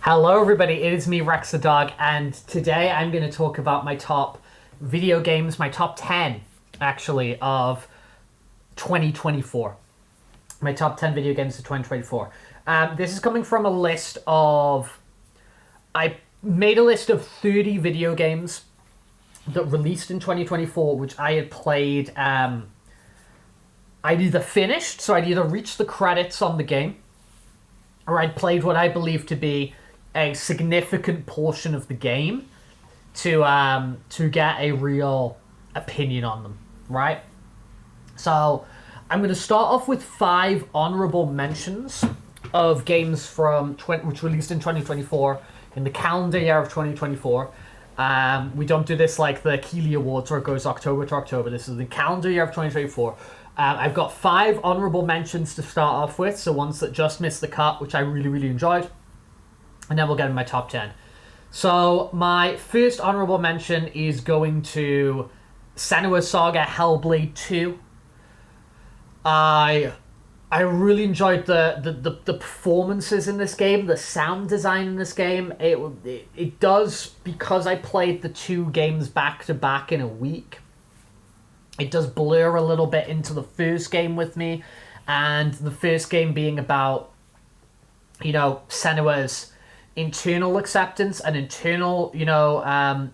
Hello, everybody. It is me, Rex the Dog, and today I'm going to talk about my top video games, my top 10, actually, of 2024. My top 10 video games of 2024. This is coming from a list of... I made a list of 30 video games that released in 2024, which I had played... I'd either finished, so I'd either reached the credits on the game, or I'd played what I believe to be a significant portion of the game to get a real opinion on them, right? So I'm going to start off with 5 honorable mentions of games which released in 2024, in the calendar year of 2024. We don't do this like the Keighley Awards where it goes October to October. This is the calendar year of 2024. I've got 5 honorable mentions to start off with, so ones that just missed the cut, which I really, really enjoyed. And then we'll get in my top 10. So my first honorable mention is going to Senua's Saga Hellblade 2. I really enjoyed the performances in this game, the sound design in this game. It does, because I played the 2 games back to back in a week, it does blur a little bit into the first game with me, and the first game being about, Senua's internal acceptance and internal,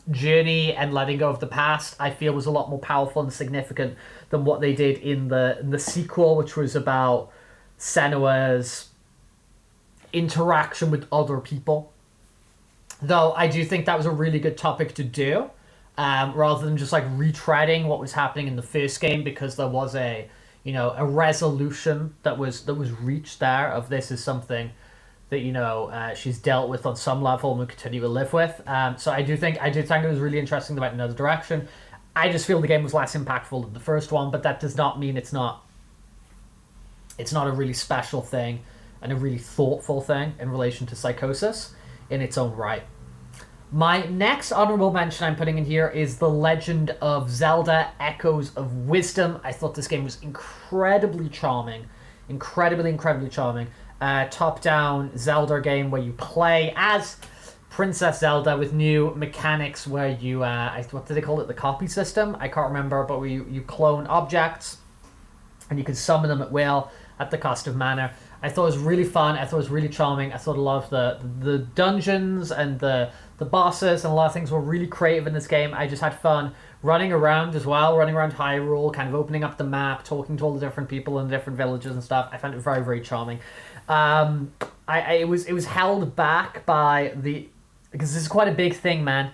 journey and letting go of the past, I feel was a lot more powerful and significant than what they did in the sequel, which was about Senua's interaction with other people. Though I do think that was a really good topic to do, rather than just like retreading what was happening in the first game, because there was a resolution that was reached there of this is something that she's dealt with on some level and will continue to live with. So I do think it was really interesting about another direction. I just feel the game was less impactful than the first one, but that does not mean it's not a really special thing and a really thoughtful thing in relation to Psychosis in its own right. My next honorable mention I'm putting in here is The Legend of Zelda Echoes of Wisdom. I thought this game was incredibly charming. Incredibly charming. Top-down Zelda game where you play as Princess Zelda with new mechanics where you, what do they call it, the copy system? I can't remember, but where you clone objects and you can summon them at will at the cost of mana. I thought it was really fun. I thought it was really charming. I thought a lot of the dungeons and the bosses and a lot of things were really creative in this game. I just had fun running around as well, running around Hyrule, kind of opening up the map, talking to all the different people in the different villages and stuff. I found it very, very charming. It was held back by because this is quite a big thing, man.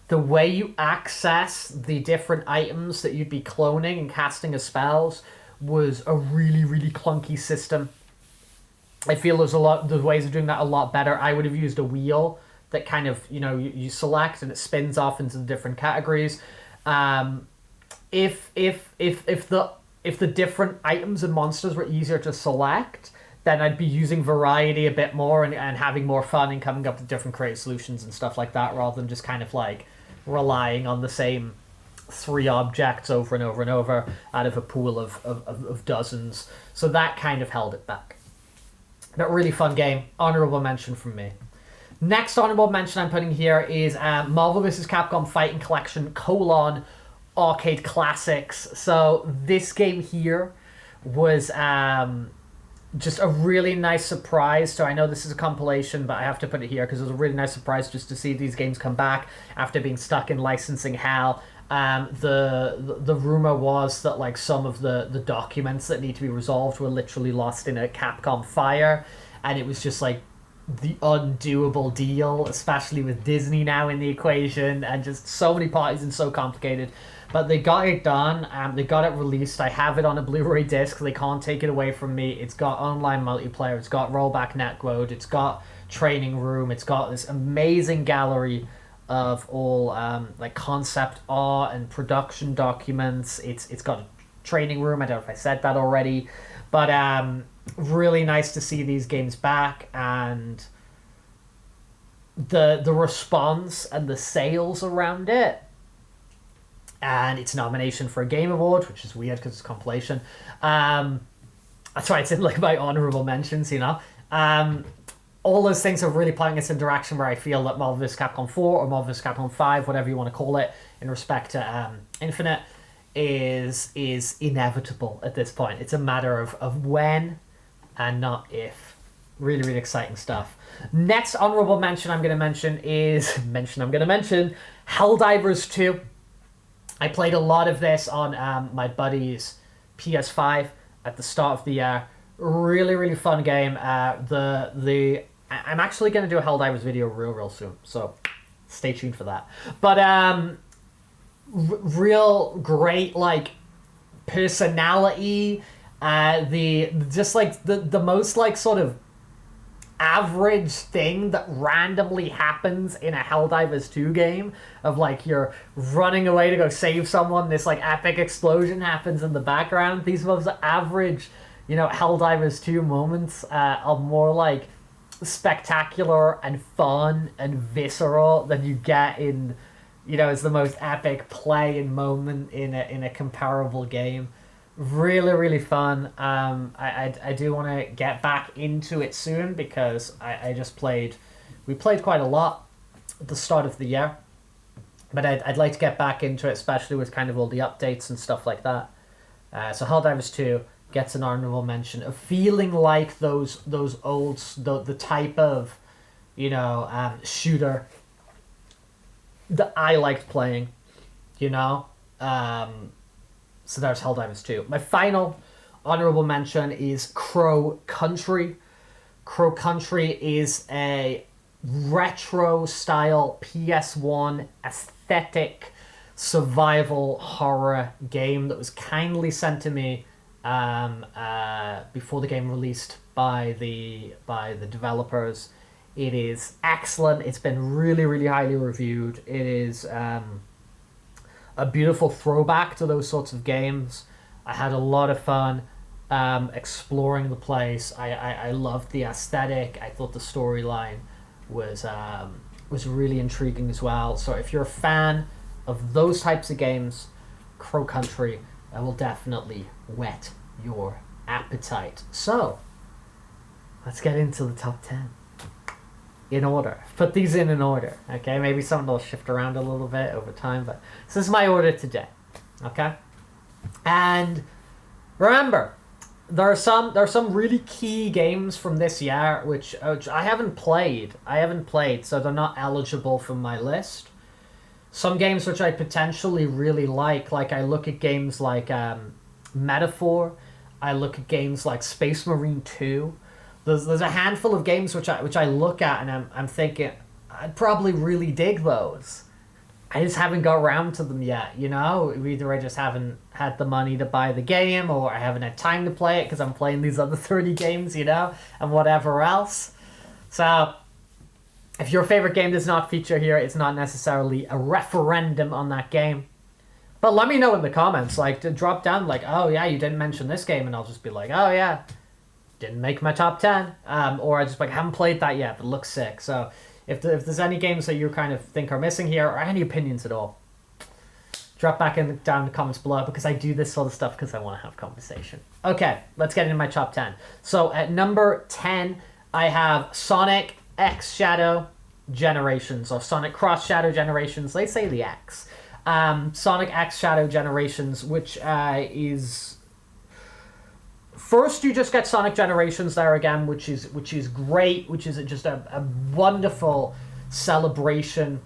The way you access the different items that you'd be cloning and casting as spells was a really, really clunky system. I feel there's ways of doing that a lot better. I would have used a wheel that kind of, you select and it spins off into the different categories. If the different items and monsters were easier to select, then I'd be using variety a bit more and having more fun and coming up with different creative solutions and stuff like that, rather than just kind of like relying on the same 3 objects over and over and over out of a pool of dozens. So that kind of held it back. But really fun game. Honorable mention from me. Next honorable mention I'm putting here is Marvel vs. Capcom Fighting Collection : Arcade Classics. So this game here was just a really nice surprise. So I know this is a compilation, but I have to put it here because it was a really nice surprise just to see these games come back after being stuck in licensing hell. The rumor was that like some of the documents that need to be resolved were literally lost in a Capcom fire, and it was just like the undoable deal, especially with Disney now in the equation, and just so many parties and so complicated. But they got it done. They got it released. I have it on a Blu-ray disc. They can't take it away from me. It's got online multiplayer. It's got rollback netcode. It's got training room. It's got this amazing gallery of all like concept art and production documents. It's got a training room. I don't know if I said that already, but really nice to see these games back, and the response and the sales around it, and its nomination for a Game Award, which is weird because it's a compilation. That's why it's in like my honorable mentions, all those things are really putting us in direction where I feel that Marvel vs. Capcom 4 or Marvel vs. Capcom 5, whatever you want to call it, in respect to Infinite, is inevitable at this point. It's a matter of when and not if. Really, really exciting stuff. Next honorable mention I'm going to mention is Helldivers 2. I played a lot of this on my buddy's PS5 at the start of the year. Really, really fun game. I'm actually going to do a Helldivers video real soon, so stay tuned for that. But real great like personality. The most like sort of average thing that randomly happens in a Helldivers 2 game of like you're running away to go save someone, this like epic explosion happens in the background. These most average, Helldivers 2 moments are more like spectacular and fun and visceral than you get in, it's the most epic play and moment in a comparable game. Really, really fun. I do want to get back into it soon because we played quite a lot at the start of the year, but I'd like to get back into it, especially with kind of all the updates and stuff like that. So Helldivers 2 gets an honorable mention of feeling like those old, the type of, shooter that I liked playing, So there's Helldivers 2. My final honorable mention is Crow Country. Crow Country is a retro-style PS1 aesthetic survival horror game that was kindly sent to me before the game released by the developers. It is excellent. It's been really, really highly reviewed. It is a beautiful throwback to those sorts of games. I had a lot of fun exploring the place. I loved the aesthetic. I thought the storyline was really intriguing as well. So if you're a fan of those types of games, Crow Country will definitely whet your appetite. So let's get into the top 10 in order. Put these in order, okay? Maybe some will shift around a little bit over time, but this is my order today, okay? And remember, there are some really key games from this year which I haven't played. So they're not eligible for my list. Some games which I potentially really like I look at games like Metaphor. I look at games like Space Marine 2. There's a handful of games which I look at and I'm thinking I'd probably really dig those. I just haven't got around to them yet, Either I just haven't had the money to buy the game, or I haven't had time to play it because I'm playing these other 30 games, and whatever else. So if your favorite game does not feature here, it's not necessarily a referendum on that game. But let me know in the comments, to drop down, oh yeah, you didn't mention this game, and I'll just be like, oh yeah, didn't make my top 10. Or I just haven't played that yet, but looks sick. So if there's any games that you kind of think are missing here, or any opinions at all, drop back down in the comments below, because I do this sort of stuff because I want to have conversation. Okay, let's get into my top 10. So at number 10, I have Sonic X Shadow Generations, or Sonic Cross Shadow Generations. They say the X. Sonic X Shadow Generations, which is... First, you just get Sonic Generations there again, which is great, which is just a wonderful celebration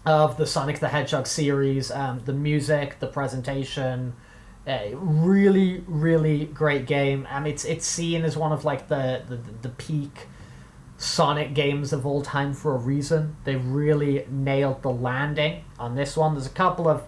of the Sonic the Hedgehog series. The music, the presentation, really, really great game. It's seen as one of the peak Sonic games of all time for a reason. They really nailed the landing on this one. There's a couple of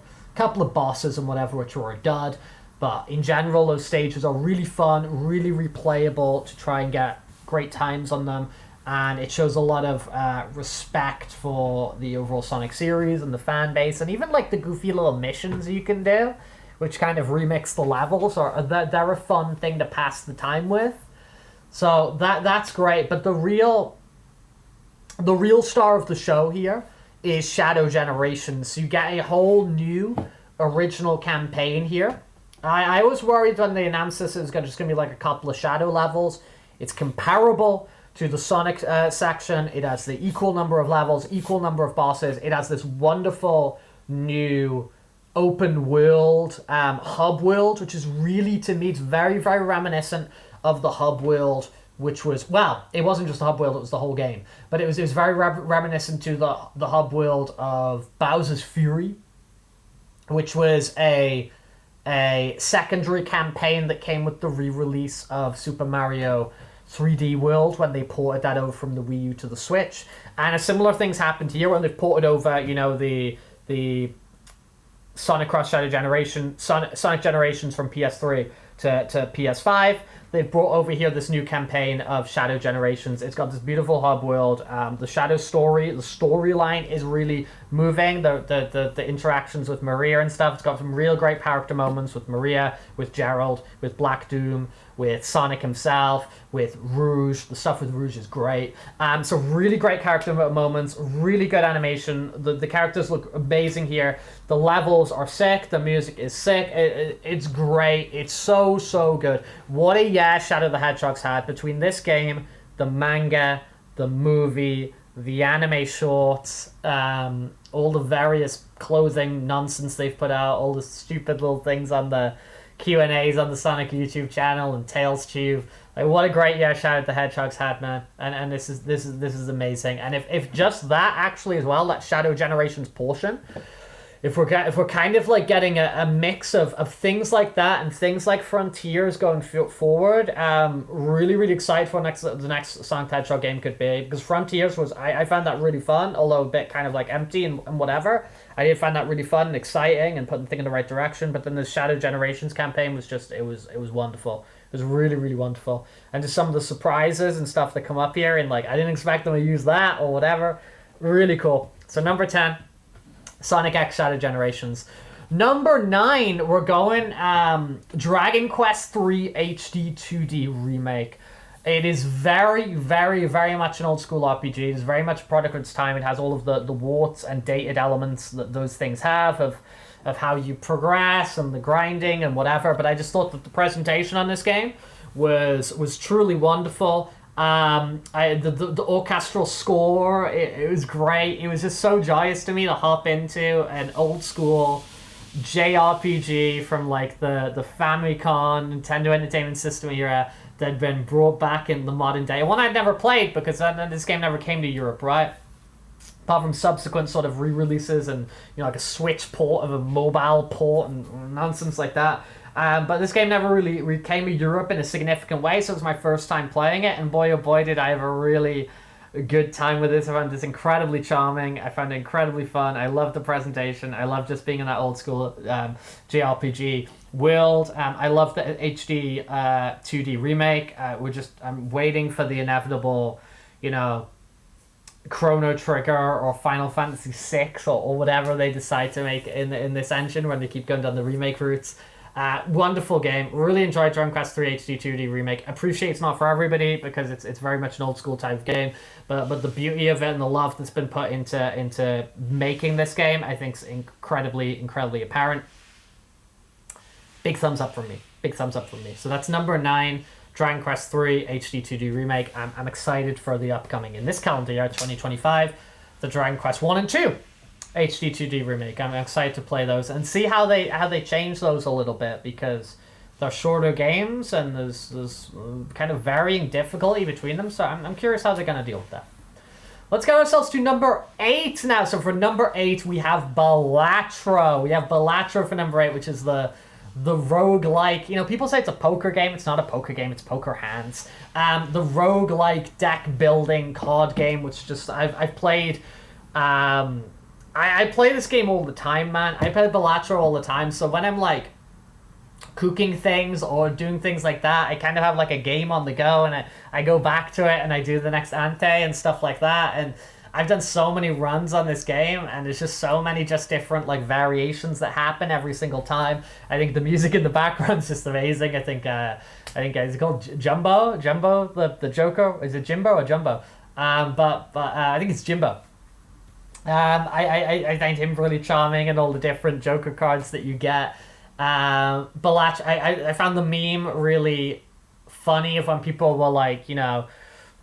bosses and whatever which were a dud. But in general, those stages are really fun, really replayable to try and get great times on them. And it shows a lot of respect for the overall Sonic series and the fan base. And even the goofy little missions you can do, which kind of remix the levels, they're a fun thing to pass the time with. So that's great. But the real star of the show here is Shadow Generations. You get a whole new original campaign here. I was worried when they announced this it was just going to be a couple of Shadow levels. It's comparable to the Sonic section. It has the equal number of levels, equal number of bosses. It has this wonderful new open world, hub world, which is really, to me, it's very, very reminiscent of the hub world, which was, well, it wasn't just the hub world, it was the whole game. But it was very reminiscent to the hub world of Bowser's Fury, which was a secondary campaign that came with the re-release of Super Mario 3D World when they ported that over from the Wii U to the Switch. And a similar thing's happened here when they've ported over, you know, the Sonic Cross Shadow Generation, Sonic Generations from PS3 to PS5. They've brought over here this new campaign of Shadow Generations. It's got this beautiful hub world. The Shadow story, the storyline is really moving. The interactions with Maria and stuff. It's got some real great character moments with Maria, with Gerald, with Black Doom, with Sonic himself, with Rouge. The stuff with Rouge is great. So really great character moments, really good animation. The characters look amazing here. The levels are sick. The music is sick. It's great. It's so good. What a year Shadow the Hedgehog's had between this game, the manga, the movie, the anime shorts, all the various clothing nonsense they've put out, all the stupid little things on the Q&As on the Sonic YouTube channel and Tails Tube. Like, what a great year Shadow the Hedgehog's had, man. And this is amazing. And if just that actually as well, that Shadow Generations portion, if we're kind of like getting a mix of things like that and things like Frontiers going forward, really excited for the next Sonic the Hedgehog game could be, because Frontiers was, I found that really fun, although a bit kind of like empty and whatever. I did find that really fun and exciting and putting things in the right direction. But then the Shadow Generations campaign was just, it was wonderful. It was really wonderful. And just some of the surprises and stuff that come up here, and like I didn't expect them to use that or whatever. Really cool. So number 10. Sonic X Shadow Generations. Number 9, we're going Dragon Quest III HD 2D Remake. It is very much an old school RPG. It is very much a product of its time. It has all of the warts and dated elements that those things have of how you progress and the grinding and whatever. But I just thought that the presentation on this game was truly wonderful. The orchestral score, it was great. It was just so joyous to me to hop into an old school JRPG from like the Famicom Nintendo Entertainment System era that had been brought back in the modern day. One I'd never played because this game never came to Europe, right? Apart from subsequent sort of re-releases and, you know, like a Switch port of a mobile port and nonsense like that. But this game never really came to Europe in a significant way, so it was my first time playing it, and boy oh boy did I have a really good time with this. I found this incredibly charming. I found it incredibly fun. I loved the presentation. I loved just being in that old school JRPG world. I love the HD 2D remake. I'm waiting for the inevitable, you know, Chrono Trigger or Final Fantasy VI or whatever they decide to make in this engine when they keep going down the remake routes. Wonderful game. Really enjoyed Dragon Quest III HD 2D Remake. Appreciate it's not for everybody because it's very much an old school type of game, but the beauty of it and the love that's been put into making this game, I think, is incredibly apparent. Big thumbs up from me. So that's number 9, Dragon Quest III HD 2D Remake. I'm excited for the upcoming, in this calendar year 2025, the Dragon Quest 1 and 2 HD 2D Remake. I'm excited to play those and see how they change those a little bit, because they're shorter games and there's kind of varying difficulty between them. So I'm curious how they're going to deal with that. Let's get ourselves to number 8 now. So for number 8, we have Balatro. We have Balatro for number 8, which is the roguelike. You know, people say it's a poker game. It's not a poker game. It's poker hands. The roguelike deck building card game, which just I've played. I play this game all the time, man. I play Balatro all the time, so when I'm like cooking things or doing things like that, I kind of have like a game on the go, and I go back to it and I do the next ante and stuff like that. And I've done so many runs on this game, and there's just so many just different like variations that happen every single time. I think the music in the background is just amazing. I think is it called Jumbo, the Joker? Is it Jimbo or Jumbo? But I think it's Jimbo. I find him really charming, and all the different Joker cards that you get. Balatro, I found the meme really funny of when people were like, you know,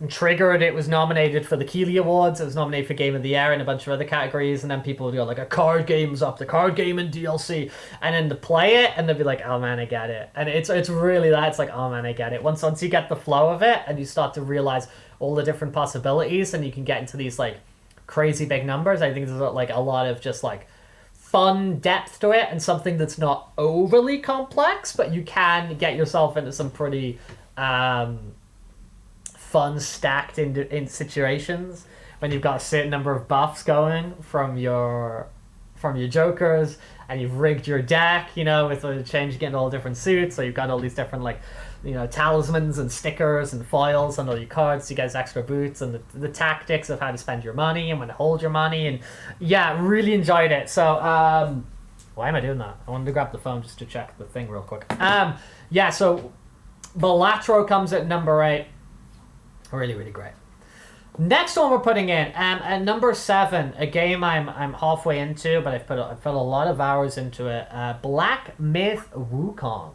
Triggered, it was nominated for the Keeley Awards, it was nominated for Game of the Year and a bunch of other categories, and then people would go like, a card game's up, the card game and DLC, and then to play it, and they'd be like, oh man, I get it. And it's really that, it's like, oh man, I get it. Once you get the flow of it, and you start to realize all the different possibilities, and you can get into these like crazy big numbers, I think there's like a lot of just like fun depth to it, and something that's not overly complex, but you can get yourself into some pretty fun stacked in situations when you've got a certain number of buffs going from your jokers, and you've rigged your deck, you know, with the change, getting all different suits, so you've got all these different like, you know, talismans and stickers and foils and all your cards to get extra boots, and the tactics of how to spend your money and when to hold your money, and yeah, really enjoyed it. So why am I doing that? I wanted to grab the phone just to check the thing real quick. Yeah, so Balatro comes at number 8. Really, really great. Next one we're putting in, at number 7, a game I'm halfway into, but I've put a lot of hours into it. Black Myth Wukong.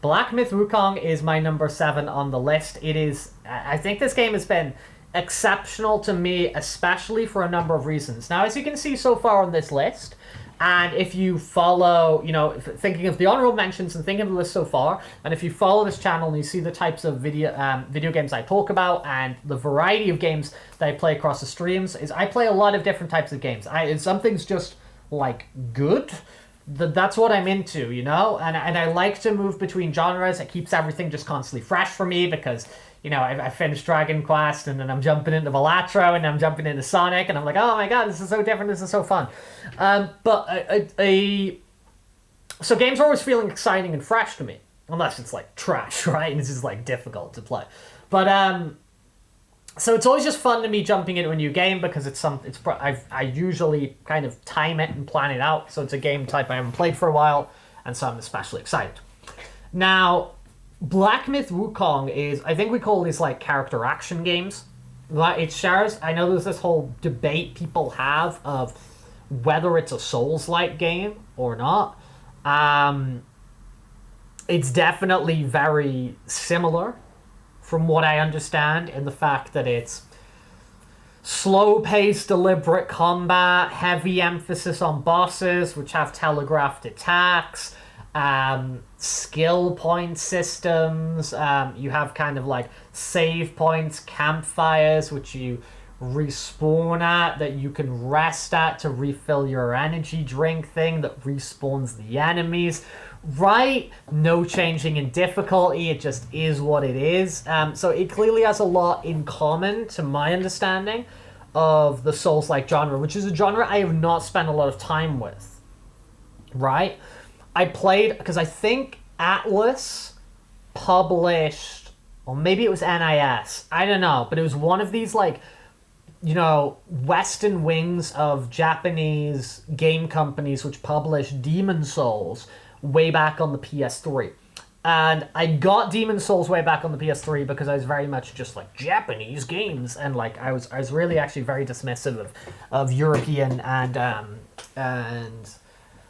Black Myth Wukong is my number 7 on the list. It is, I think this game has been exceptional to me, especially for a number of reasons. Now, as you can see so far on this list, and if you follow, you know, thinking of the honorable mentions and thinking of the list so far, and if you follow this channel and you see the types of video games I talk about and the variety of games that I play across the streams, is I play a lot of different types of games. Something's just like good. That's what I'm into, you know, and I like to move between genres. It keeps everything just constantly fresh for me because, you know, I finished Dragon Quest, and then I'm jumping into Balatro, and I'm jumping into Sonic, and I'm like, oh my god, this is so different, this is so fun. So games are always feeling exciting and fresh to me, unless it's like trash, right? And it's just like difficult to play. But so it's always just fun to me jumping into a new game because I usually kind of time it and plan it out. So it's a game type I haven't played for a while, and so I'm especially excited. Now, Black Myth Wukong is, I think we call these like character action games. It shares, I know there's this whole debate people have of whether it's a Souls-like game or not. It's definitely very similar from what I understand, in the fact that it's slow-paced, deliberate combat, heavy emphasis on bosses, which have telegraphed attacks, skill point systems, you have kind of like save points, campfires, which you respawn at, that you can rest at to refill your energy drink thing that respawns the enemies. Right? No changing in difficulty, it just is what it is. So it clearly has a lot in common, to my understanding, of the Souls-like genre, which is a genre I have not spent a lot of time with. Right? I played, because I think Atlas published, or maybe it was NIS, I don't know, but it was one of these, like, you know, Western wings of Japanese game companies which published Demon Souls way back on the PS3. And I got Demon Souls way back on the PS3 because I was very much just like, Japanese games, and like I was really actually very dismissive of European and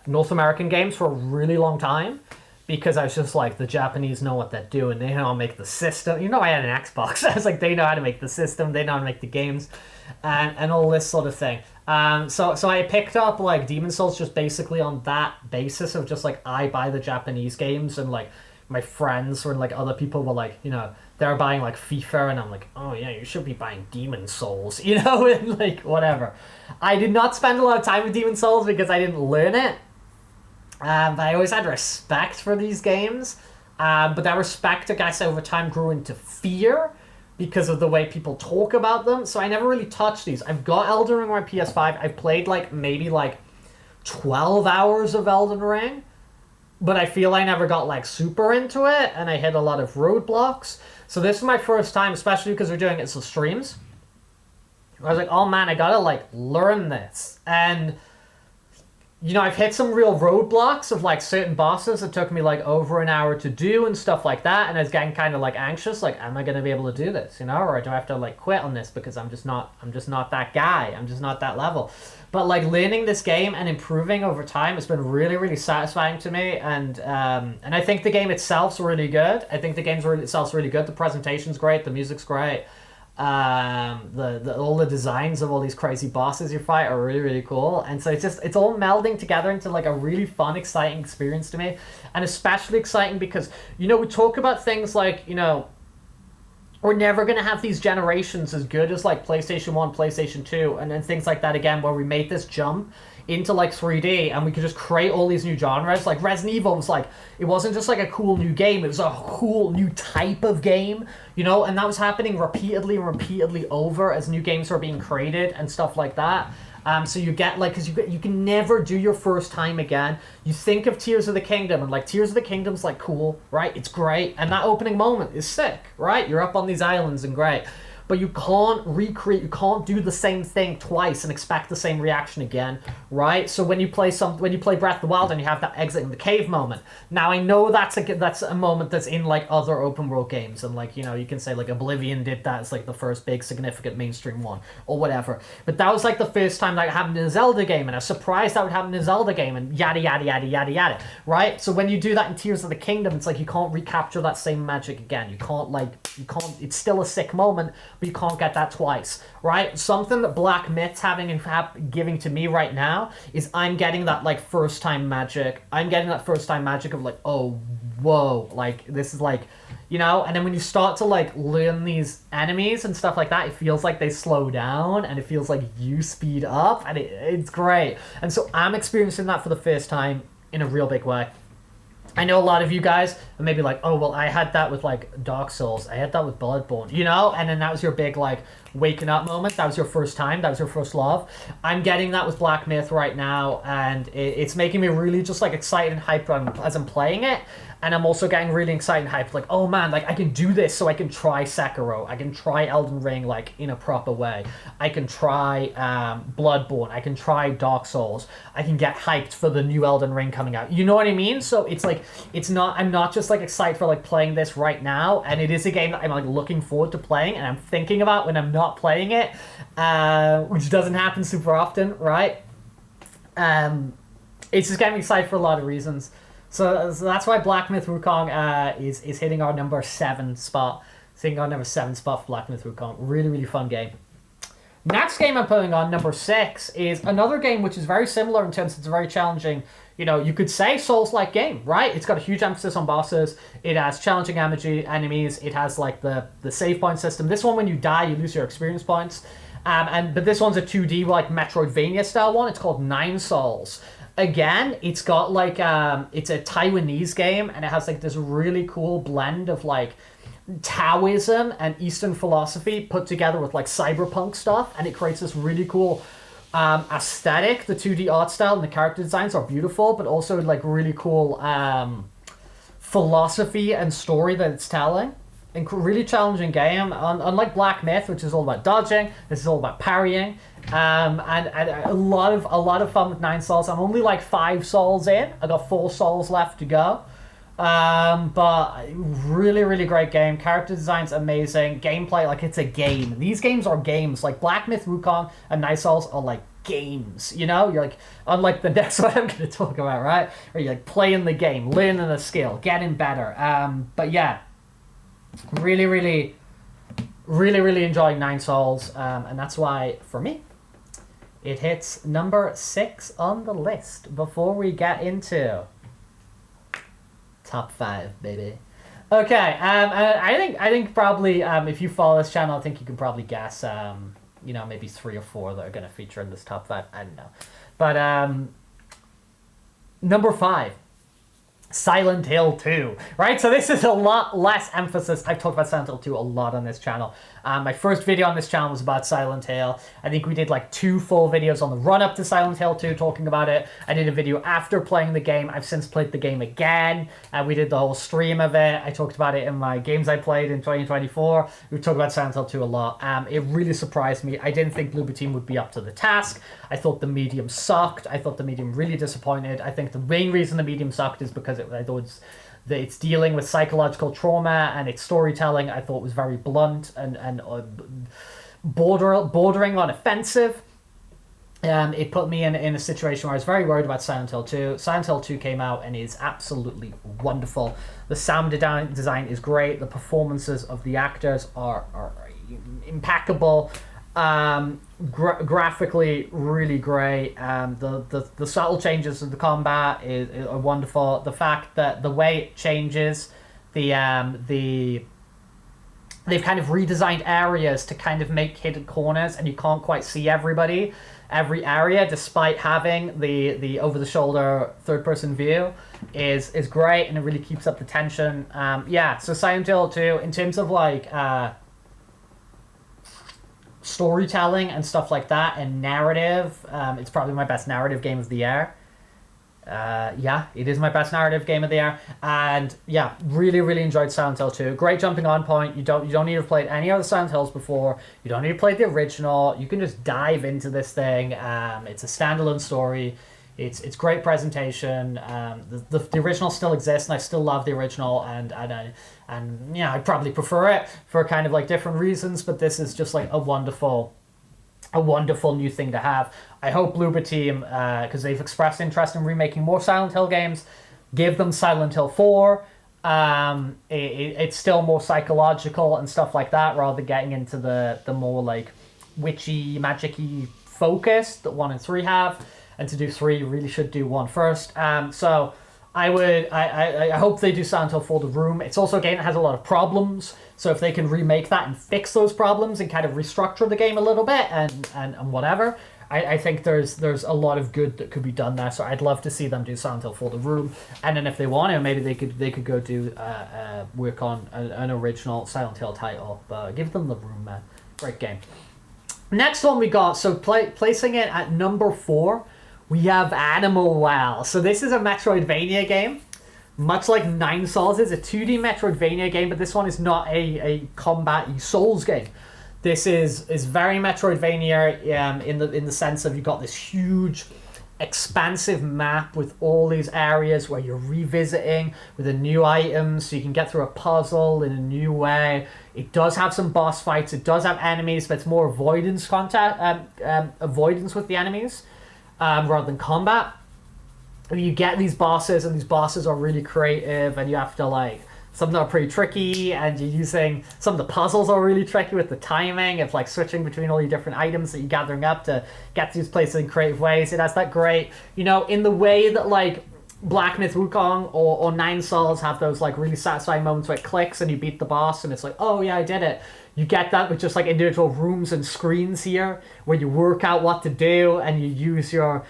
North American games for a really long time, because I was just like, the Japanese know what they're doing. They know how to make the system. You know, I had an Xbox. I was like, they know how to make the system. They know how to make the games, and all this sort of thing. So I picked up like Demon Souls just basically on that basis of just like, I buy the Japanese games, and like my friends or like other people were like, you know, they're buying like FIFA, and I'm like, oh yeah, you should be buying Demon Souls, you know, and like whatever. I did not spend a lot of time with Demon Souls because I didn't learn it. But I always had respect for these games. But that respect, I guess, over time grew into fear because of the way people talk about them. So I never really touched these. I've got Elden Ring on my PS5. I've played like maybe like 12 hours of Elden Ring. But I feel I never got like super into it, and I hit a lot of roadblocks. So this is my first time, especially because we're doing it as streams. I was like, oh man, I gotta like learn this. And you know, I've hit some real roadblocks of like certain bosses that took me like over an hour to do and stuff like that, and I was getting kind of like anxious, like, am I gonna be able to do this, you know, or do I have to like quit on this because I'm just not that guy, I'm just not that level. But like learning this game and improving over time has been really, really satisfying to me, and I think the game itself's really good. I think the game itself's really good. The presentation's great, the music's great. All the designs of all these crazy bosses you fight are really, really cool. And so it's all melding together into like a really fun, exciting experience to me. And especially exciting because, you know, we talk about things like, you know, we're never going to have these generations as good as like PlayStation 1, PlayStation 2, and then things like that again, where we made this jump into like 3D and we could just create all these new genres. Like Resident Evil was like, it wasn't just like a cool new game, it was a cool new type of game, you know, and that was happening repeatedly and repeatedly over as new games were being created and stuff like that. So you get like, because you can never do your first time again. You think of Tears of the Kingdom, and like Tears of the Kingdom's like cool, right? It's great, and that opening moment is sick, right? You're up on these islands and great. But you can't you can't do the same thing twice and expect the same reaction again, right? So when you play Breath of the Wild and you have that exit in the cave moment, now I know that's a moment that's in like other open world games, and like, you know, you can say like Oblivion did that as like the first big significant mainstream one or whatever. But that was like the first time that happened in a Zelda game, and I was surprised that would happen in a Zelda game, and yada yada yada yada yada, right? So when you do that in Tears of the Kingdom, it's like you can't recapture that same magic again. You can't. It's still a sick moment, but you can't get that twice, right? Something that Black Myth's giving to me right now is I'm getting that like first time magic. I'm getting that first time magic of like, oh, whoa, like this is like, you know. And then when you start to like learn these enemies and stuff like that, it feels like they slow down and it feels like you speed up, and it's great. And so I'm experiencing that for the first time in a real big way. I know a lot of you guys are maybe like, oh, well, I had that with, like, Dark Souls. I had that with Bloodborne, you know? And then that was your big, like, waking up moment. That was your first time. That was your first love. I'm getting that with Black Myth right now, and it's making me really just, like, excited and hyped as I'm playing it. And I'm also getting really excited and hyped, like, oh, man, like, I can do this, so I can try Sekiro. I can try Elden Ring, like, in a proper way. I can try Bloodborne. I can try Dark Souls. I can get hyped for the new Elden Ring coming out. You know what I mean? So it's like, I'm not just, like, excited for, like, playing this right now, and it is a game that I'm, like, looking forward to playing, and I'm thinking about when I'm not playing it, which doesn't happen super often, right? It's just getting me excited for a lot of reasons. So that's why Black Myth Wukong is hitting our number 7 spot. It's hitting our number 7 spot for Black Myth Wukong. Really, really fun game. Next game I'm putting on, number 6, is another game which is very similar in terms of it's very challenging. You know, you could say Souls-like game, right? It's got a huge emphasis on bosses. It has challenging enemies. It has like the save point system. This one, when you die, you lose your experience points. But this one's a 2D like Metroidvania style one. It's called Nine Souls. Again, it's got like it's a Taiwanese game, and it has like this really cool blend of like Taoism and Eastern philosophy put together with like cyberpunk stuff, and it creates this really cool aesthetic. The 2D art style and the character designs are beautiful, but also like really cool philosophy and story that it's telling. And really challenging game. Unlike Black Myth, which is all about dodging, this is all about parrying. And a lot of fun with Nine Souls. I'm only like 5 souls in. I got 4 souls left to go. But really, really great game. Character design's amazing. Gameplay, like it's a game. These games are games. Like Black Myth Wukong and Nine Souls are like games, you know? You're like, unlike the next one I'm going to talk about, right? Where you're like playing the game, learning a skill, getting better. But yeah, really, really, really, really enjoying Nine Souls. And that's why, for me, it hits number 6 on the list before we get into top 5, baby. Okay, I think probably if you follow this channel, I think you can probably guess, you know, maybe 3 or 4 that are going to feature in this top 5. I don't know, but number 5. Silent Hill 2, right? So this is a lot less emphasis. I've talked about Silent Hill 2 a lot on this channel. My first video on this channel was about Silent Hill. I think we did like 2 full videos on the run-up to Silent Hill 2 talking about it. I did a video after playing the game. I've since played the game again. We did the whole stream of it. I talked about it in my games I played in 2024. We talked about Silent Hill 2 a lot. It really surprised me. I didn't think Bloober Team would be up to the task. I thought the medium sucked. I thought the medium really disappointed. I think the main reason the medium sucked is because I thought it's dealing with psychological trauma, and its storytelling I thought was very blunt and bordering on offensive. It put me in a situation where I was very worried about Silent Hill 2. Silent Hill 2 came out and is absolutely wonderful. The sound design is great. The performances of the actors are impeccable. Graphically really great. The subtle changes in the combat are wonderful. The fact that the way it changes, they've kind of redesigned areas to kind of make hidden corners, and you can't quite see every area, despite having the over the shoulder third person view is great, and it really keeps up the tension. So Silent Hill 2, in terms of like storytelling and stuff like that, and narrative, it's probably my best narrative game of the year. It is my best narrative game of the year, and really, really enjoyed Silent Hill 2. Great jumping on point. You don't need to have played any other Silent Hills before. You don't need to play the original. You can just dive into this thing. It's a standalone story. It's great presentation. The original still exists, and I still love the original, and I probably prefer it for kind of like different reasons, but this is just like a wonderful new thing to have. I hope Bloober Team, because they've expressed interest in remaking more Silent Hill games, give them Silent Hill 4. It's still more psychological and stuff like that, rather than getting into the more like witchy, magic-y focus that 1 and 3 have. And to do 3, you really should do 1 first. So I hope they do Silent Hill 4 The Room. It's also a game that has a lot of problems, so if they can remake that and fix those problems and kind of restructure the game a little bit and whatever, I think there's a lot of good that could be done there. So I'd love to see them do Silent Hill 4 The Room, and then if they want to, maybe they could go do work on an original Silent Hill title. But give them The Room, man. Great game. Next one we got, so placing it at number 4, we have Animal Well. So this is a Metroidvania game. Much like Nine Souls is a 2D Metroidvania game, but this one is not a combat-y Souls game. This is very Metroidvania in the sense of you've got this huge, expansive map with all these areas where you're revisiting with a new item, so you can get through a puzzle in a new way. It does have some boss fights. It does have enemies, but it's more avoidance avoidance with the enemies. Rather than combat. You get these bosses, and these bosses are really creative, and you have to like, some of them are pretty tricky, and you're using, some of the puzzles are really tricky with the timing of like switching between all your different items that you're gathering up to get to these places in creative ways. It has that great, in the way that like Black Myth Wukong or Nine Souls have those like really satisfying moments where it clicks and you beat the boss and it's like, oh yeah, I did it. You get that with just like individual rooms and screens here where you work out what to do and you use your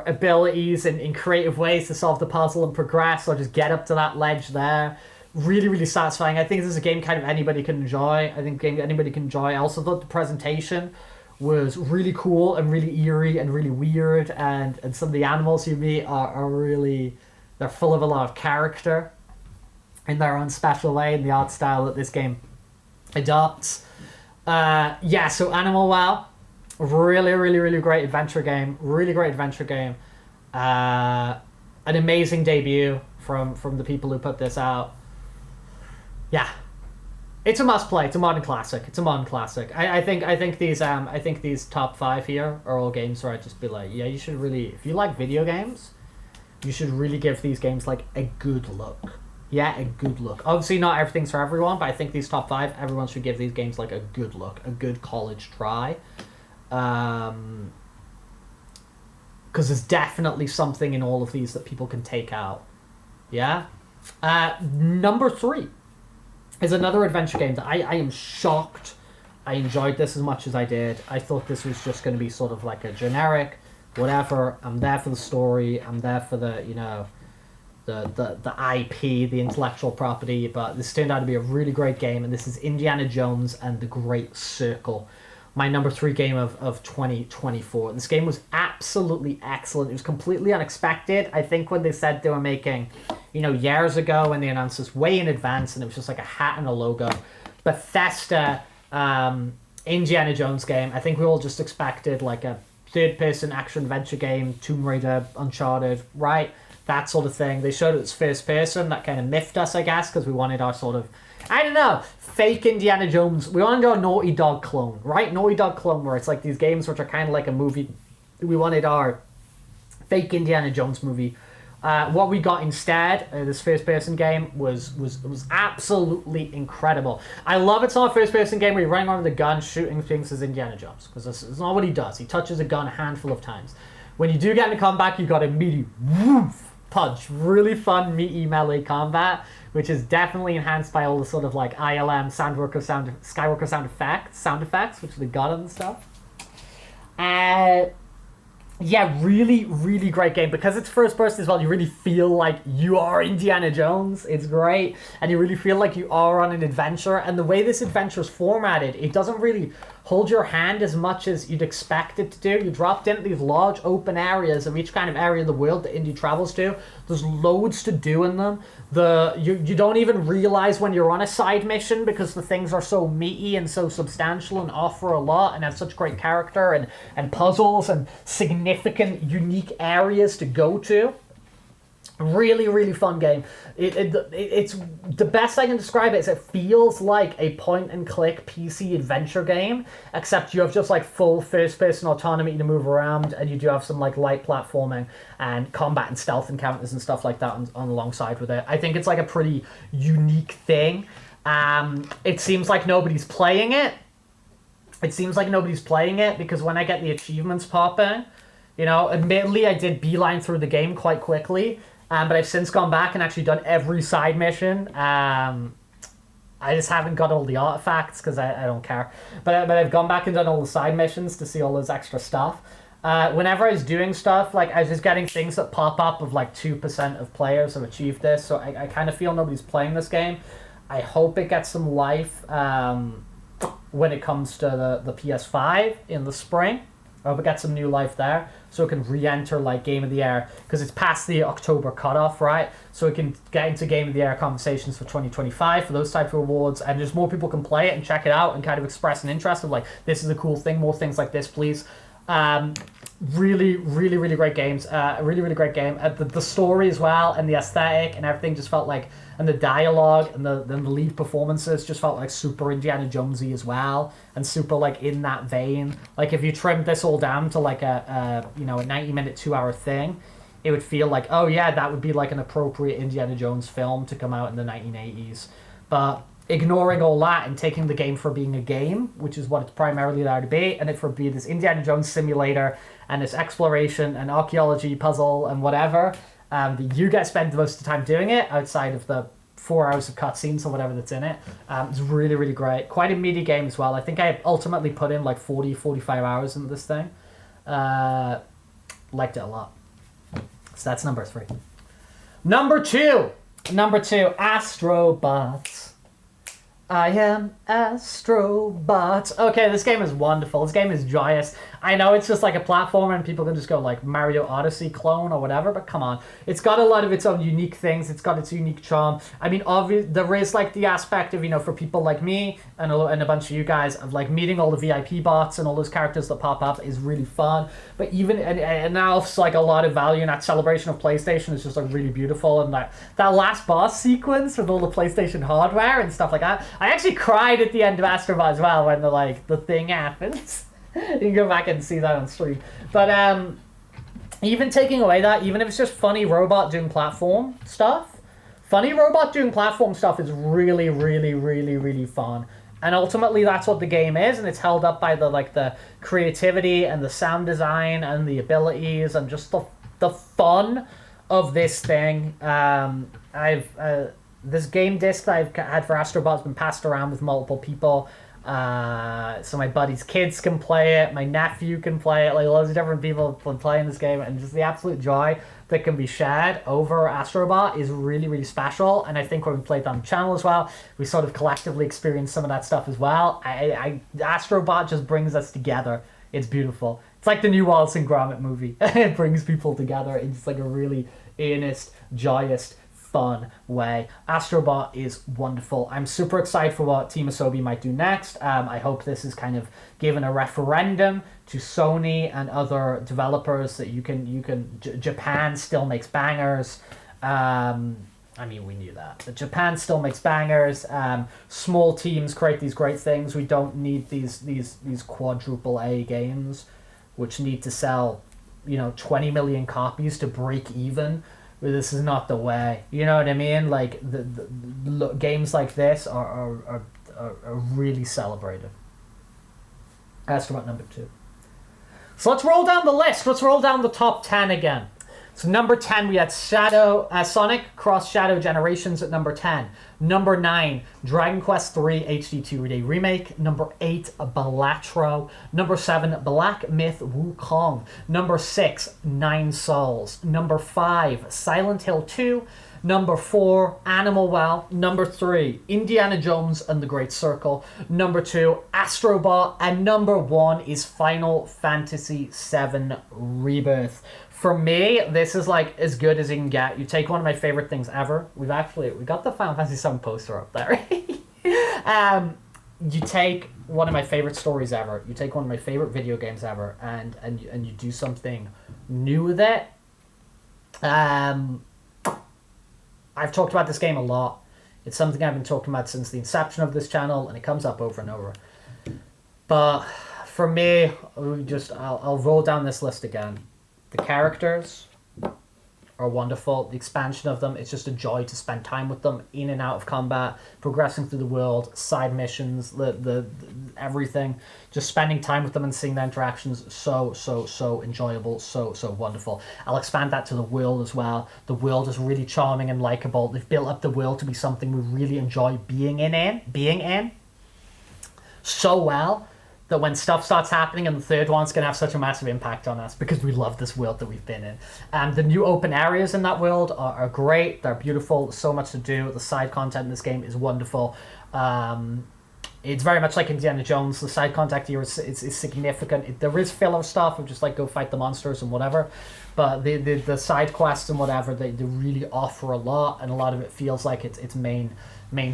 abilities in creative ways to solve the puzzle and progress, or just get up to that ledge there. Really, really satisfying. I think this is a game kind of anybody can enjoy. I also thought the presentation was really cool and really eerie and really weird, and some of the animals you meet are really, they're full of a lot of character in their own special way, in the art style that this game adopts. So Animal Well, really, really, really great adventure game. An amazing debut from the people who put this out. Yeah, it's a must play. It's a modern classic. I think these top 5 here are all games where I'd just be like, yeah, you should really, if you like video games, you should really give these games like a good look. Yeah, a good look. Obviously, not everything's for everyone, but I think these top 5, everyone should give these games like a good look, a good college try. Because there's definitely something in all of these that people can take out. Yeah? Number 3 is another adventure game that I am shocked I enjoyed this as much as I did. I thought this was just going to be sort of like a generic, whatever. I'm there for the story. I'm there for the, the IP, the intellectual property, but this turned out to be a really great game, and this is Indiana Jones and the Great Circle, my number 3 game of 2024. This game was absolutely excellent. It was completely unexpected. I think when they said they were making, years ago, when they announced this way in advance, and it was just like a hat and a logo, Bethesda Indiana Jones game, I think we all just expected like a third-person action-adventure game, Tomb Raider, Uncharted, right? That sort of thing. They showed it was first person. That kind of miffed us, I guess, because we wanted our sort of, I don't know, fake Indiana Jones. We wanted our Naughty Dog clone, right? Naughty Dog clone, where it's like these games which are kind of like a movie. We wanted our fake Indiana Jones movie What we got instead, this first-person game, was absolutely incredible. I love it's not a first-person game where you're running around with a gun shooting things as Indiana Jones, because that's not what he does. He touches a gun a handful of times. When you do get into combat, you got a meaty woof punch. Really fun, meaty melee combat, which is definitely enhanced by all the sort of like ILM Skywalker sound effects, which they got and stuff. Yeah, really, really great game. Because it's first person as well, you really feel like you are Indiana Jones. It's great. And you really feel like you are on an adventure. And the way this adventure is formatted, it doesn't really hold your hand as much as you'd expect it to do. You dropped into these large open areas of each kind of area of the world that Indy travels to. There's loads to do in them. You don't even realize when you're on a side mission because the things are so meaty and so substantial and offer a lot and have such great character and puzzles and significant unique areas to go to. Really, really fun game. It's the best I can describe it is it feels like a point-and-click PC adventure game, except you have just like full first-person autonomy to move around, and you do have some like light platforming and combat and stealth encounters and stuff like that on alongside with it. I think it's like a pretty unique thing. It seems like nobody's playing it. Because when I get the achievements popping, you know, admittedly I did beeline through the game quite quickly. But I've since gone back and actually done every side mission. I just haven't got all the artifacts because I don't care. But I've gone back and done all the side missions to see all this extra stuff. Whenever I was doing stuff, like I was just getting things that pop up of like 2% of players have achieved this. So I kind of feel nobody's playing this game. I hope it gets some life when it comes to the PS5 in the spring. I hope it gets some new life there, so it can re-enter like Game of the Year, because it's past the October cutoff, right? So it can get into Game of the Year conversations for 2025 for those type of awards, and just more people can play it and check it out and kind of express an interest of like, this is a cool thing, more things like this, please. Really, really, really great games. Really, really great game. The story as well, and the aesthetic and everything just felt like, and the dialogue and the lead performances just felt like super Indiana Jonesy as well, and super like in that vein. Like if you trimmed this all down to like a 90-minute 2-hour thing, it would feel like, oh yeah, that would be like an appropriate Indiana Jones film to come out in the 1980s. But ignoring all that and taking the game for being a game, which is what it's primarily there to be, and it for being this Indiana Jones simulator and this exploration and archaeology puzzle and whatever, that you guys spend most of the time doing it outside of the 4 hours of cutscenes or whatever that's in it. It's really, really great. Quite a meaty game as well. I think I ultimately put in like 45 hours into this thing. Liked it a lot. So that's number 3. Number two, Astrobots. I am Astrobot. Okay, this game is wonderful. This game is joyous. I know it's just like a platformer and people can just go like Mario Odyssey clone or whatever, but come on. It's got a lot of its own unique things. It's got its unique charm. I mean, there is like the aspect of, you know, for people like me and a bunch of you guys, of like meeting all the VIP bots and all those characters that pop up is really fun. But even, and now it's like a lot of value in that celebration of PlayStation is just like really beautiful. And that last boss sequence with all the PlayStation hardware and stuff like that. I actually cried at the end of Astrobot as well when the thing happens. You can go back and see that on stream. But even taking away that, even if it's just funny robot doing platform stuff, is really, really, really, really fun. And ultimately that's what the game is, and it's held up by the creativity and the sound design and the abilities and just the fun of this thing. This game disc that I've had for Astrobot has been passed around with multiple people. So my buddy's kids can play it, my nephew can play it, like loads of different people playing this game, and just the absolute joy that can be shared over Astrobot is really, really special. And I think when we played on the channel as well, we sort of collectively experienced some of that stuff as well. Astrobot just brings us together. It's beautiful. It's like the new Wallace and Gromit movie. It brings people together in just like a really earnest, joyous, fun way. Astrobot is wonderful. I'm super excited for what Team Asobi might do next. I hope this is kind of given a referendum to Sony and other developers that Japan still makes bangers. I mean, we knew that. But Japan still makes bangers. Small teams create these great things. We don't need these quadruple A games, which need to sell, 20 million copies to break even. this is not the way. You know what I mean? Like games like this are really celebrated. Astronaut number 2. So let's roll down the list. Let's roll down the top 10 again. So number 10, we had Sonic Cross Shadow Generations at number 10. Number 9, Dragon Quest III HD 2D Remake. Number 8, Balatro. Number 7, Black Myth Wukong. Number 6, Nine Souls. Number 5, Silent Hill 2. Number 4, Animal Well. Number 3, Indiana Jones and the Great Circle. Number 2, Astrobot. And number 1 is Final Fantasy VII Rebirth. For me, this is like as good as you can get. You take one of my favorite things ever. We got the Final Fantasy VII poster up there. You take one of my favorite stories ever. You take one of my favorite video games ever, and you do something new with it. I've talked about this game a lot. It's something I've been talking about since the inception of this channel, and it comes up over and over. But for me, I'll roll down this list again. The characters are wonderful. The expansion of them, it's just a joy to spend time with them, in and out of combat, progressing through the world, side missions, the everything. Just spending time with them and seeing their interactions, so enjoyable, so wonderful. I'll expand that to the world as well. The world is really charming and likable. They've built up the world to be something we really enjoy being in so well, that when stuff starts happening in the third one, it's going to have such a massive impact on us because we love this world that we've been in. And the new open areas in that world are great. They're beautiful. There's so much to do. The side content in this game is wonderful. It's very much like Indiana Jones. The side content here is significant. There is filler stuff of just like go fight the monsters and whatever. But the side quests and whatever, they really offer a lot. And a lot of it feels like it's main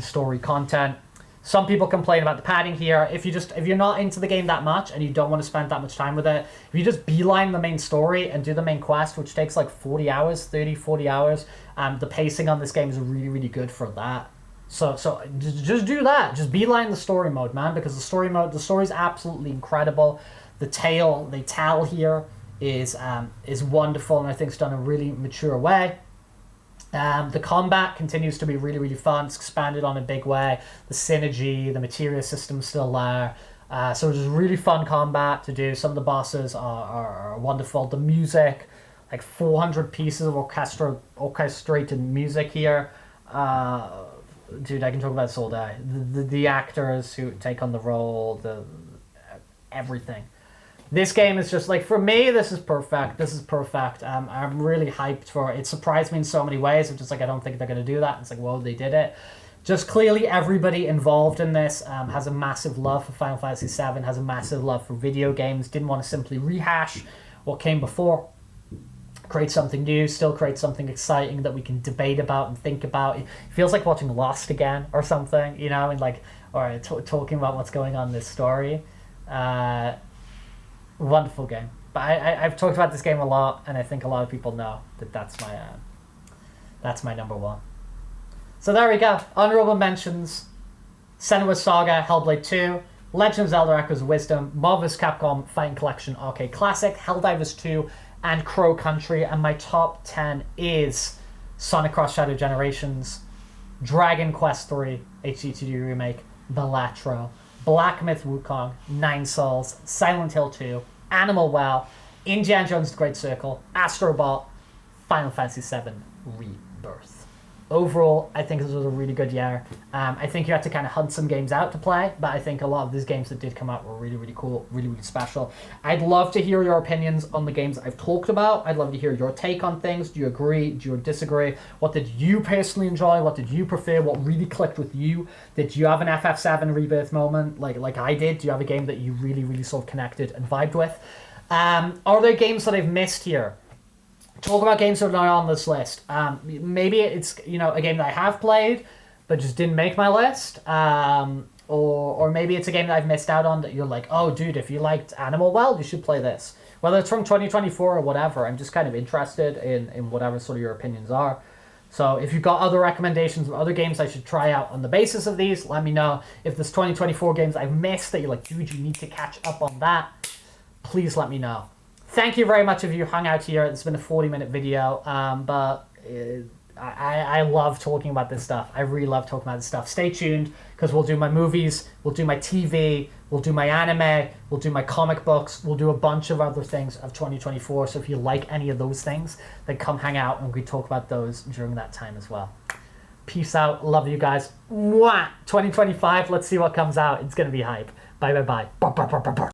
story content. Some people complain about the padding here. If you're not into the game that much and you don't want to spend that much time with it, if you just beeline the main story and do the main quest, which takes like 40 hours, the pacing on this game is really, really good for that. So just do that. Just beeline the story mode, man, because the story is absolutely incredible. The tale they tell here is wonderful, and I think it's done in a really mature way. The combat continues to be really, really fun. It's expanded on a big way. The synergy, the materia system's still there. So it's just really fun combat to do. Some of the bosses are wonderful. The music, like 400 pieces of orchestrated music here. Dude, I can talk about this all day. The actors who take on the role, everything. This game is just like, for me, this is perfect. I'm really hyped for it. It surprised me in so many ways. I'm just like, I don't think they're going to do that. It's like, whoa, they did it. Just clearly everybody involved in this has a massive love for Final Fantasy VII, has a massive love for video games, didn't want to simply rehash what came before. Create something new, still create something exciting that we can debate about and think about. It feels like watching Lost again or something, you know, and like, or talking about what's going on in this story. Wonderful game. But I've talked about this game a lot, and I think a lot of people know that that's my number 1. So there we go. Honorable mentions: Senua's Saga, Hellblade 2, Legend of Zelda: Echoes of Wisdom, Marvel's Capcom Fighting Collection Arcade Classic, Helldivers 2, and Crow Country. And my top 10 is Sonic Cross Shadow Generations, Dragon Quest III HD 2D Remake, Balatro, Black Myth Wukong, Nine Souls, Silent Hill 2, Animal Well, Indiana Jones: The Great Circle, Astrobot, Final Fantasy VII Rebirth. Overall, I think this was a really good year. I think you had to kind of hunt some games out to play, but I think a lot of these games that did come out were really, really cool, really, really special. I'd love to hear your opinions on the games I've talked about. I'd love to hear your take on things. Do you agree? Do you disagree? What did you personally enjoy? What did you prefer? What really clicked with you? Did you have an FF7 Rebirth moment like I did? Do you have a game that you really, really sort of connected and vibed with? Are there games that I've missed here? Talk about games that are not on this list. Maybe it's a game that I have played but just didn't make my list. Or maybe it's a game that I've missed out on that you're like, oh dude, if you liked Animal Well, you should play this. Whether it's from 2024 or whatever, I'm just kind of interested in whatever sort of your opinions are. So if you've got other recommendations of other games I should try out on the basis of these, let me know. If there's 2024 games I've missed that you're like, dude, you need to catch up on that, please let me know. Thank you very much if you hung out here. It's been a 40-minute video, but I love talking about this stuff. I really love talking about this stuff. Stay tuned, because we'll do my movies, we'll do my TV, we'll do my anime, we'll do my comic books, we'll do a bunch of other things of 2024. So if you like any of those things, then come hang out and we talk about those during that time as well. Peace out. Love you guys. Mwah! 2025, let's see what comes out. It's going to be hype. Bye, bye, bye.